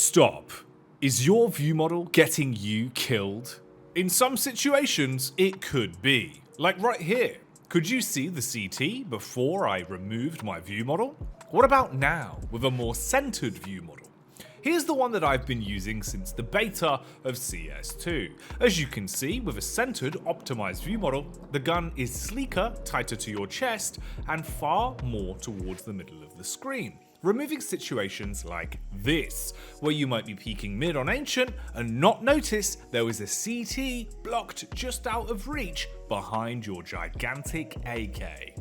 Stop. Is your view model getting you killed? In some situations, it could be. Like right here. Could you see the CT before I removed my view model? What about now, with a more centered view model? Here's the one that I've been using since the beta of CS2. As you can see, with a centered, optimized view model, the gun is sleeker, tighter to your chest, and far more towards the middle of the screen, removing situations like this, where you might be peeking mid on Ancient and not notice there was a CT blocked just out of reach behind your gigantic AK.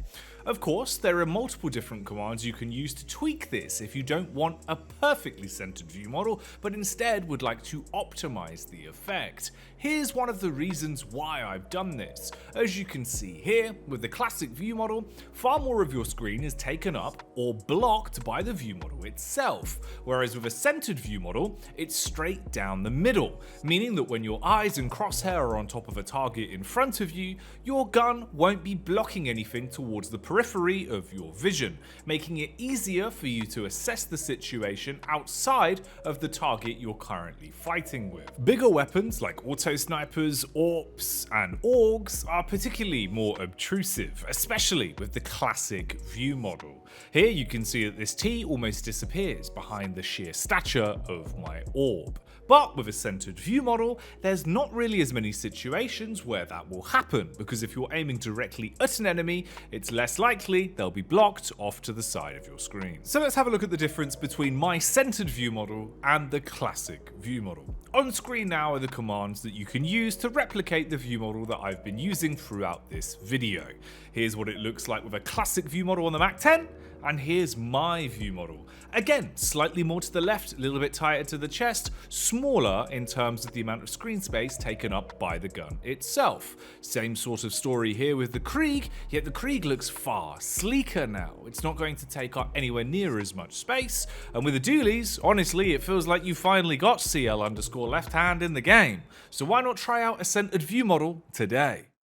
Of course, there are multiple different commands you can use to tweak this if you don't want a perfectly centered view model, but instead would like to optimize the effect. Here's one of the reasons why I've done this. As you can see here, with the classic view model, far more of your screen is taken up or blocked by the view model itself, whereas with a centered view model, it's straight down the middle, meaning that when your eyes and crosshair are on top of a target in front of you, your gun won't be blocking anything towards the periphery of your vision, making it easier for you to assess the situation outside of the target you're currently fighting with. Bigger weapons like auto snipers, AWPs, and AUGs are particularly more obtrusive, especially with the classic view model. Here you can see that this T almost disappears behind the sheer stature of my orb. But with a centered view model, there's not really as many situations where that will happen, because if you're aiming directly at an enemy, it's less likely they'll be blocked off to the side of your screen. So let's have a look at the difference between my centered view model and the classic view model. On screen now are the commands that you can use to replicate the view model that I've been using throughout this video. Here's what it looks like with a classic view model on the Mac 10, and here's my view model. Again, slightly more to the left, a little bit tighter to the chest, smaller in terms of the amount of screen space taken up by the gun itself. Same sort of story here with the Krieg, yet the Krieg looks far sleeker now. It's not going to take up anywhere near as much space, and with the dualies, honestly, it feels like you finally got CL_left hand in the game. So why not try out a centered view model today?